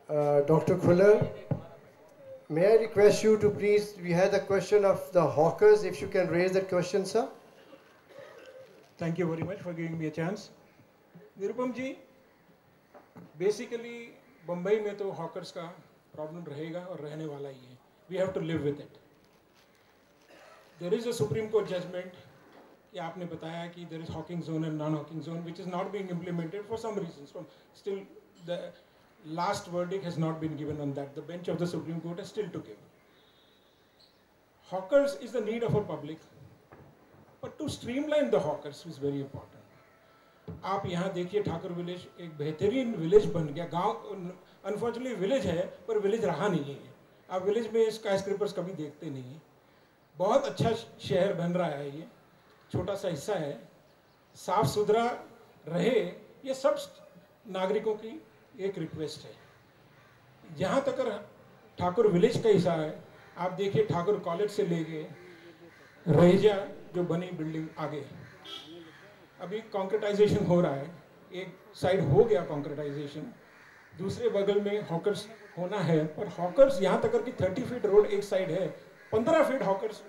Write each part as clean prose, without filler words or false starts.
Dr. Khuller, may I request you to please, we had a question of the hawkers, if you can raise that question, sir. Thank you very much for giving me a chance. Nirupam ji, basically Bombay में तो hawkers का problem रहेगा और रहने वाला ही है. We have to live with it. There is a supreme court judgement कि आपने बताया कि there is hawking zone and non hawking zone which is not being implemented for some reasons. From still the last verdict has not been given on that. The bench of the Supreme Court is still to give. Hawkers is the need of a public, but to streamline the hawkers is very important. आप यहाँ देखिए Thakur village एक बेहतरीन village बन गया. गांव unfortunately village है पर विलेज रहा नहीं है. आप विलेज में स्काई स्क्रेपर्स कभी देखते नहीं हैं. बहुत अच्छा शहर बन रहा है. ये छोटा सा हिस्सा है, साफ सुथरा रहे, ये सब नागरिकों की एक रिक्वेस्ट है. जहाँ तक ठाकुर विलेज का हिस्सा है, आप देखिए ठाकुर कॉलेज से लेके रहेजा जो बनी बिल्डिंग आगे, अभी कॉन्क्रीटाइजेशन हो रहा है. एक साइड हो गया कॉन्क्रीटाइजेशन, दूसरे बगल में हॉकर्स होना है. पर हॉकर्स यहाँ तक कि 30 फीट रोड एक साइड है, 15 फीट हॉकर्स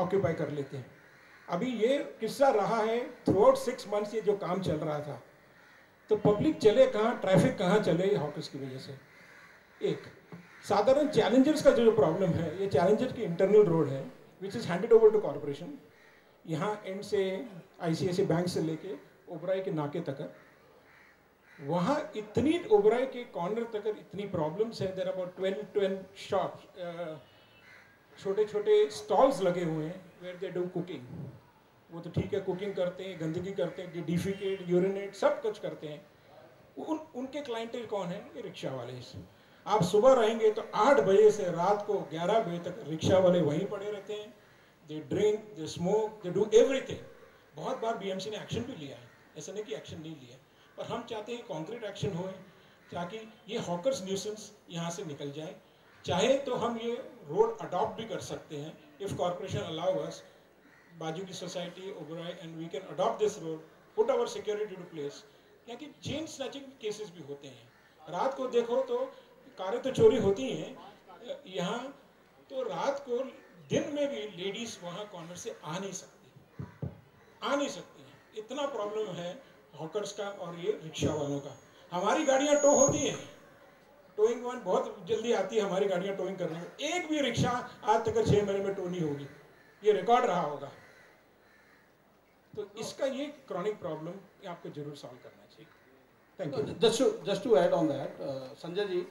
ऑक्यूपाई कर लेते हैं. अभी ये किस्सा रहा है थ्रू आउट 6 मंथ्स. ये जो काम चल रहा था, तो पब्लिक चले कहाँ, ट्रैफिक कहाँ चले, हॉकर्स की वजह से. एक साधारण चैलेंजर्स का जो प्रॉब्लम है, ये चैलेंजर की इंटरनल रोड है which is handed over to corporation. यहाँ एंड से ICICI बैंक से लेके ओबराई के नाके तक, वहाँ इतनी ओबराई के कॉर्नर तक इतनी प्रॉब्लम्स है. देयर अबाउट 12 शॉप्स, छोटे छोटे स्टॉल्स लगे हुए हैं वेयर दे डू कुकिंग. वो तो ठीक है, कुकिंग करते हैं, गंदगी करते हैं, डिफिकेट, यूरिनेट, सब कुछ करते हैं. उनके क्लाइंटेल कौन है? ये रिक्शा वाले. आप सुबह रहेंगे तो 8 बजे से रात को 11 बजे तक रिक्शा वाले वहीं पड़े रहते हैं. They drink, they smoke, they do everything. बहुत बार BMC ने एक्शन भी लिया है, ऐसा नहीं कि एक्शन नहीं लिया, पर हम चाहते हैं कॉन्क्रीट एक्शन होए ताकि ये हॉकर्स न्यूसेंस यहाँ से निकल जाए. चाहे तो हम ये रोड अडॉप्ट भी कर सकते हैं इफ़ कॉर्पोरेशन अलाउ अस, बाजू की society Oberoi, and we can adopt this road, put our security to place. यहाँ की चेन स्नैचिंग केसेस भी होते हैं. रात को देखो तो कारें तो चोरी होती हैं यहाँ, तो रात को दिन में भी लेडीज वहाँ कॉर्नर से आ नहीं सकती हैं. इतना प्रॉब्लम है हॉकर्स का और ये रिक्शा वालों का. हमारी गाड़ियाँ टो होती हैं, टोइंग वन बहुत जल्दी आती है हमारी गाड़ियाँ टोइंग करने में. एक भी रिक्शा आज तक 6 महीने में टो नहीं होगी, ये रिकॉर्ड रहा होगा. तो इसका ये क्रॉनिक प्रॉब्लम आपको जरूर सॉल्व करना चाहिए. Thank you. Just to add on that, Sanjay ji,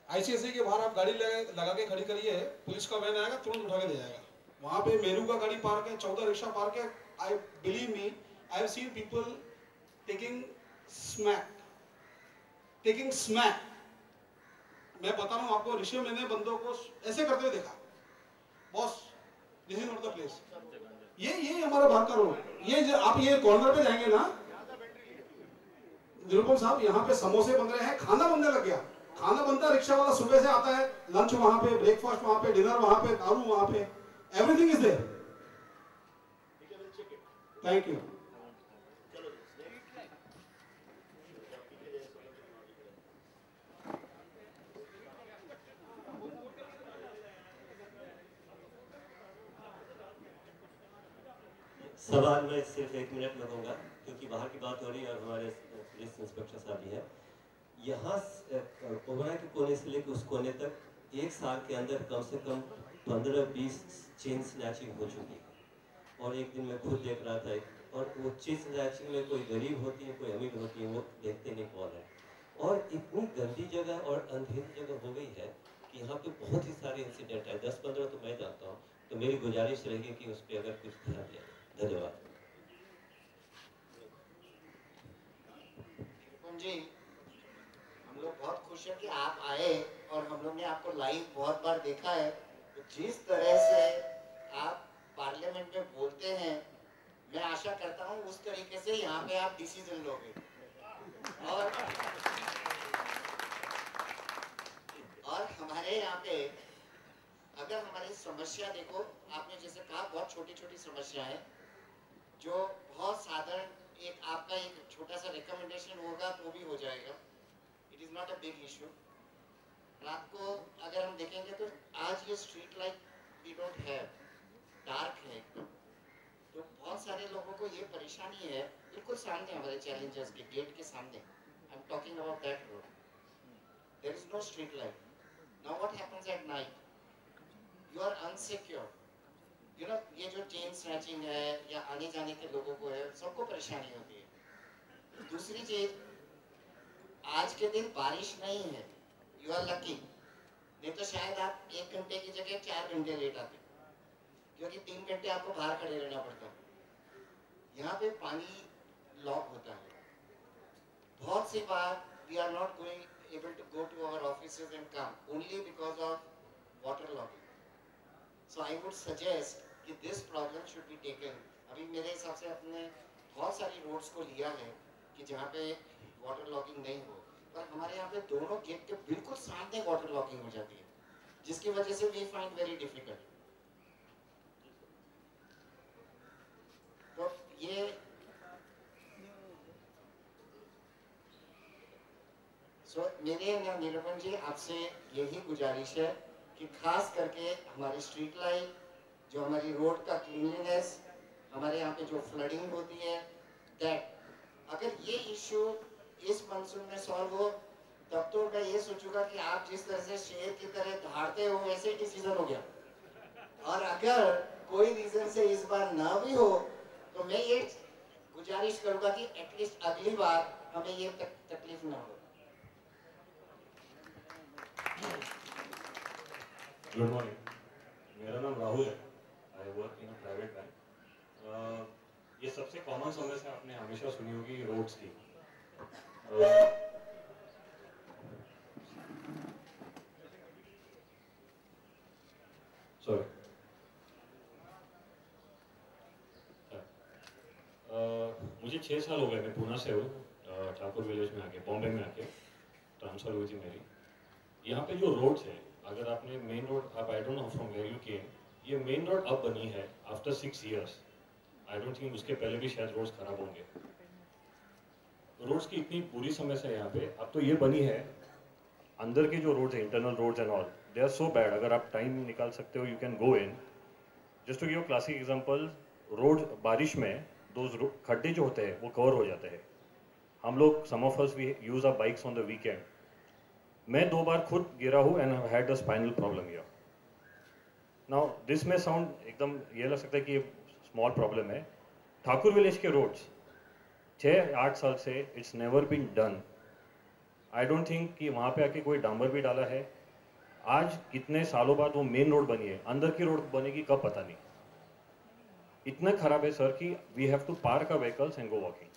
ICICI के बाहर आप गाड़ी लगा के खड़ी करिए, पुलिस का वैन आएगा, तुरंत उठा के ले जाएगा. वहाँ पे मेरू का गाड़ी पार्क है, 14 रिक्शा पार्क है. I believe me, I have seen people taking smack. मैं बता रहा हूँ आपको, ऋषि मैंने बंदों को ऐसे करते हुए देखा. Boss, this is not the place. ये हमारा बाहर का रोड. ये आप ये कॉर्नर पे जाएंगे ना निरुपम साहब, यहाँ पे समोसे बन रहे हैं, खाना बनने लग गया. खाना बनता है, रिक्शा वाला सुबह से आता है, लंच वहां पे, ब्रेकफास्ट वहां पे, डिनर वहां पे, दारू वहां पे, everything is there. Thank you. सवाल में सिर्फ 1 मिनट लगूंगा क्योंकि बाहर की बात हो रही है और हमारे पुलिस इंस्पेक्टर साहब भी हैं. यहाँ ओबराई के कोने से लेकर उस कोने तक 1 साल के अंदर कम से कम 15-20 चेन स्नैचिंग हो चुकी है. और एक दिन मैं खुद देख रहा था, और वो चेन स्नैचिंग में कोई गरीब होती है, कोई अमीर होती है, वो देखते नहीं कौन है. और इतनी गंदी जगह और अंधेरी जगह हो गई है कि यहाँ पे बहुत ही सारे इंसिडेंट है. 10-15 तो मैं जानता हूँ. तो मेरी गुजारिश रहेगी कि उस पर अगर कुछ ध्यान दिया. धन्यवाद. जी, हम लोग बहुत खुश हैं कि आप आए और हम लोग ने आपको लाइव बहुत बार देखा है. तो जिस तरह से आप पार्लियामेंट में बोलते हैं, मैं आशा करता हूँ उस तरीके से यहाँ पे आप डिसीजन लोगे. और हमारे यहाँ पे अगर हमारी समस्या देखो, आपने जैसे कहा बहुत छोटी छोटी समस्या है जो बहुत साधारण, एक आपका एक छोटा सा रिकमेंडेशन होगा तो भी हो जाएगा. It is not a big issue. रात को अगर हम देखेंगे तो आज ये street light we don't have, dark है एकदम, तो बहुत सारे लोगों को ये परेशानी है। बिल्कुल सामने हमारे चैलेंजर्स के गेट के सामने, I am talking about that road, there is no street light. Now what happens at night, you are unsecure, you know, ये जो चेन स्नैचिंग है या आने जाने के लोगों को है, सबको परेशानी होती है। दूसरी चीज, आज के दिन बारिश नहीं है, यू आर लकी, नहीं तो शायद आप 1 घंटे की जगह 4 घंटे लेट आते, क्योंकि 3 घंटे आपको बाहर खड़े रहना पड़ता है। यहाँ पे पानी लॉक होता है। बहुत सी बार we are not going able to go to our offices and come only because of water locking. So I would suggest कि this problem should be taken. अभी मेरे हिसाब से अपने बहुत सारी रोड्स को लिया है कि जहाँ पे वाटर लॉकिंग नहीं हो, पर हमारे यहाँ पे दोनों गेट के बिल्कुल सामने वाटर लॉकिंग हो जाती है, जिसकी वजह से वी फाइंड वेरी डिफिकल्ट। तो ये मेरे निरूपण जी आपसे यही गुजारिश है कि खास करके हमारे स्ट्रीट लाइट, जो हमारी रोड का क्लीनलीनेस, हमारे यहाँ पे जो फ्लडिंग होती है, दैट अगर ये इशू इस मानसून में सॉल्व हो, तब तो मैं ये सोचूंगा कि आप जिस तरह से शेर की तरह दहाड़ते हो वैसे डिसीजन हो गया। और अगर कोई रीजन से इस बार ना भी हो तो मैं ये गुजारिश करूंगा कि एटलीस्ट अगली बार हमें ये तकलीफ ना हो। गुड मॉर्निंग, मेरा नाम राहुल है, I work in a private bank. ये सबसे कॉमन समस्या आपने हमेशा सुनी होगी रोड्स की। सॉरी, मुझे 6 साल हो गए, मैं पूना से हूँ, ठाकुर विलेज में आके, बॉम्बे में आके ट्रांसफर हुई थी मेरी। यहाँ पे जो रोड्स है, अगर आपने मेन रोड, आप I don't know from where you came, ये मेन रोड अब बनी है after 6 years। I don't think उसके पहले भी शायद रोड्स खराब होंगे। रोड्स की इतनी बुरी समस्या है यहाँ पे, अब तो ये बनी है, अंदर के जो रोड्स है, internal roads and all, they are so bad. अगर आप टाइम निकाल सकते हो, you can go in. Just to give classic example, road बारिश में दो खड्डे जो होते हैं वो कवर हो जाते हैं। हम लोग, some of us we use our bikes on the weekend. मैं 2 बार खुद गिरा हूँ and had a spinal problem here. Now this में साउंड एकदम ये लग सकता है कि ये स्मॉल प्रॉब्लम है। ठाकुर विलेज के रोड्स 6-8 साल से it's never been done. I don't think कि वहाँ पे आके कोई डांबर भी डाला है। आज कितने सालों बाद वो मेन रोड बनी है, अंदर की रोड बनेगी कब पता नहीं। इतना खराब है सर कि we have to park our vehicles and go walking.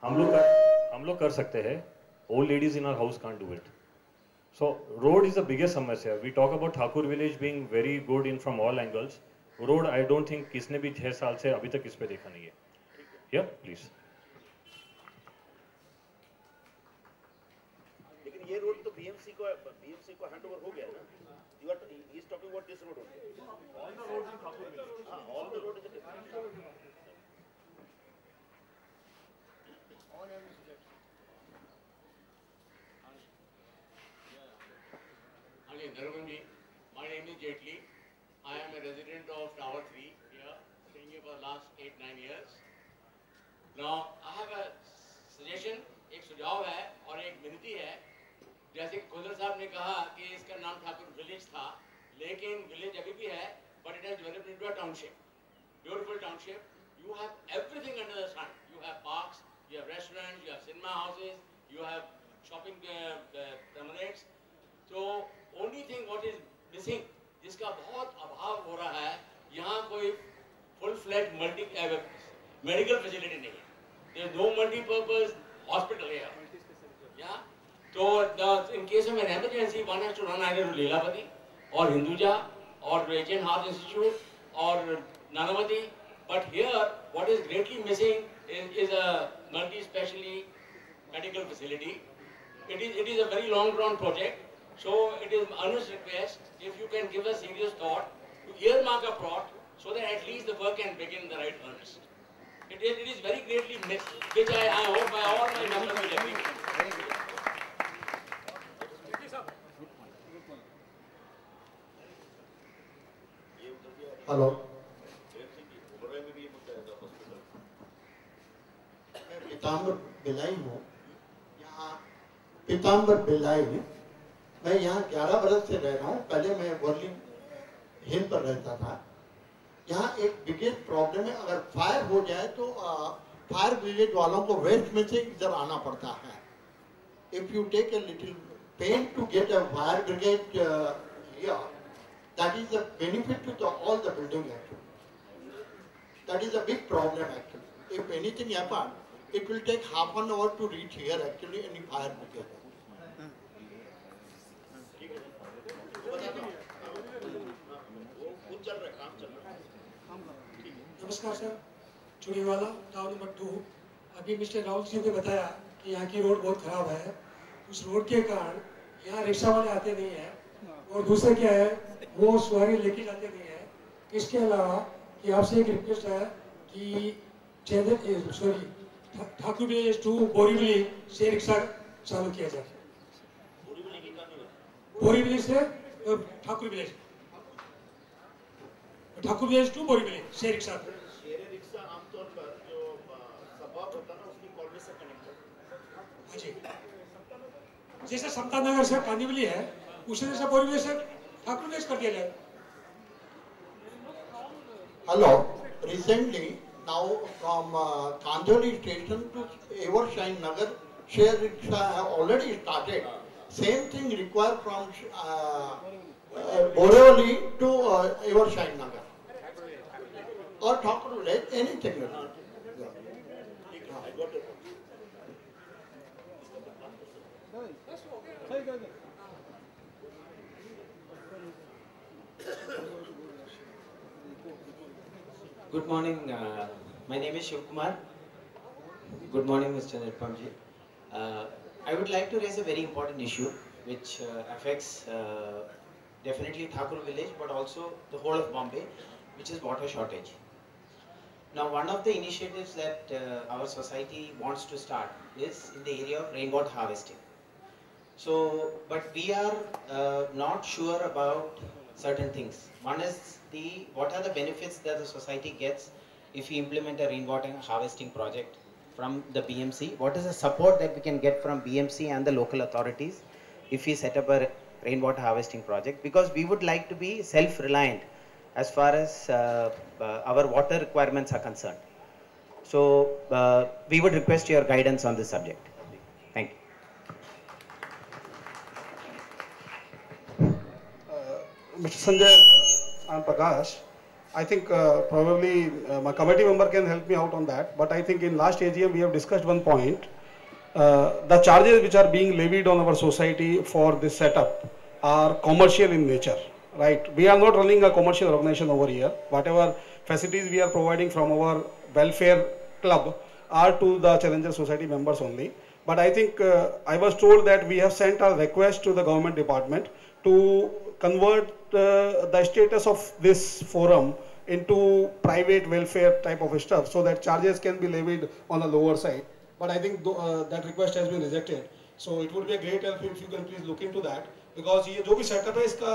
हम लोग कर सकते हैं, old ladies in our house can't do it. So road is the biggest समस्या। We talk about Thakur village being very good in from all angles. Road I don't think किसने भी 6 साल से अभी तक इस पे देखा नहीं है। Yeah, please. लेकिन ये रोड तो BMC को हैंडओवर हो गया ना। He is talking about this road only. All the roads in Thakur village. हाँ, all the road is a different. My name is Jetli. I am a resident of Tower 3 here, staying here for the last 8-9 years. Now, I have a suggestion, एक सुझाव है और एक विनती है। जैसे खुदर साहब ने कहा कि इसका नाम ठाकुर विलेज था, लेकिन विलेज अभी भी है, but it has developed into a township, beautiful township. You have everything under the sun. You have parks, you have restaurants, you have cinema houses, you have shopping terminates. So only thing what is missing, जिसका बहुत अभाव हो रहा है, यहाँ कोई full fledged medical facility नहीं है. There is no multi-purpose hospital here. Yeah. So in case of an emergency, one has to run either to Leelapati or Hinduja or to H.N. Heart Institute or Nanavati. But here, what is greatly missing is a multi-specialty medical facility. It is a very long-drawn project. So it is earnest request if you can give a serious thought to earmark a plot so that at least the work can begin in the right earnest. It is very greatly missed, which I hope by all my members will agree with. Hello, मैं पीताम्बर बिलाई हूँ, यहाँ पीताम्बर बिलाई। मैं यहाँ 11 बरस से रह रहा हूँ। पहले मैं वर्ली हिल पर रहता था। यहाँ एक बिगेस्ट प्रॉब्लम है, अगर फायर हो जाए तो फायर ब्रिगेड वालों को वेस्ट में से इधर आना पड़ता है। If you take a little pain to get a fire brigade here, that is a benefit to all the building actually. That is a big problem actually. If anything happens, it will take half an hour to reach here actually any fire brigade. नमस्कार sir, चुड़ीवाला town number 2। अभी mister Rahul ji ने बताया कि यहाँ की road बहुत खराब है। उस रोड के कारण यहाँ रिक्शा वाले आते नहीं है, और दूसरा क्या है, वो सवारी लेके जाते नहीं है। इसके अलावा कि आपसे एक रिक्वेस्ट है कि ठाकुर विलेज टू बोरीवली से रिक्शा चालू किया जाए। बोरी विलेज से ठाकुर विलेज टू बोरीवली से रिक्शा। रिक्शा आमतौर पर जो सबब होता है ना, उसकी कॉलोनी से कनेक्टेड। हाँ जी, जैसे समता नगर से कांदिवली है, उसी जैसे बोरीवली से ठाकुर विलेज कर दिया जाए। Hello, recently now from Kandivali station to Evershine Nagar, share rickshaw have already started. Same thing required from Borivali to Evershine Nagar or Thakur Village, anything. Good morning. My name is Shiv Kumar. Good morning, Mr. Nirupam ji. I would like to raise a very important issue which affects definitely Thakur village, but also the whole of Bombay, which is water shortage. Now, one of the initiatives that our society wants to start is in the area of rainwater harvesting. So, but we are not sure about certain things. One is what are the benefits that the society gets if we implement a rainwater harvesting project from the BMC? What is the support that we can get from BMC and the local authorities if we set up a rainwater harvesting project? Because we would like to be self-reliant as far as our water requirements are concerned. So we would request your guidance on this subject. Thank you. Mr. Sanjay, I'm Prakash. I think probably my committee member can help me out on that. But I think in last AGM we have discussed one point. The charges which are being levied on our society for this setup are commercial in nature. Right, we are not running a commercial organization over here. Whatever facilities we are providing from our welfare club are to the Challenger Society members only. But I think I was told that we have sent a request to the government department to convert the status of this forum into private welfare type of stuff, so that charges can be levied on the lower side. But I think that request has been rejected. So it would be a great help if you can please look into that, because ये जो भी setup है इसका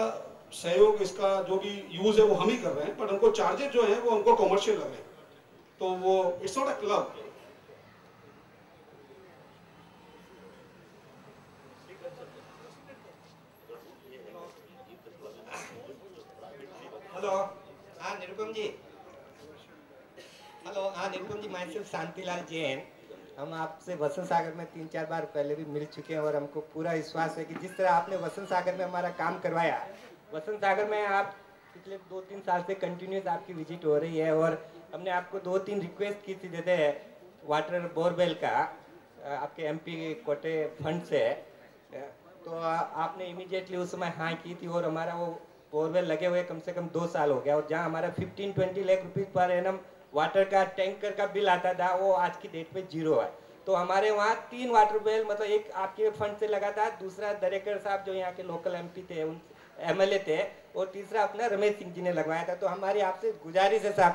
सहयोग, इसका जो भी use है वो हम ही कर रहे हैं, पर उनको चार्जेस जो है वो उनको कमर्शियल लग रहे हैं, तो वो it's not a club. Hello, हाँ निरुपम जी। हेलो, हाँ निरुपम जी, मैं सिर्फ शांतिलाल जैन। हम आपसे वसंत सागर में 3-4 बार पहले भी मिल चुके हैं, और हमको पूरा विश्वास है कि जिस तरह आपने वसंत सागर में हमारा काम करवाया, वसंत सागर में आप पिछले 2-3 साल से कंटिन्यूस आपकी विजिट हो रही है, और हमने आपको 2-3 रिक्वेस्ट की थी जैसे वाटर बोरवेल का आपके एमपी कोटे फंड से, तो आपने इमीडिएटली उस समय हाँ की थी, और हमारा वो बोरवेल लगे हुए कम से कम 2 साल हो गया, और जहाँ हमारा 15-20 lakh rupees per annum water का टैंकर का बिल आता था, वो आज की डेट पे 0 है। तो हमारे वहाँ 3 वाटर वेल, मतलब एक आपके फंड से लगा था, दूसरा दरेकर साहब जो यहाँ के लोकल एमपी थे, उन MLA थे, और तीसरा अपना रमेश सिंह जी ने लगवाया था। तो हमारी आपसे गुजारिश है साहब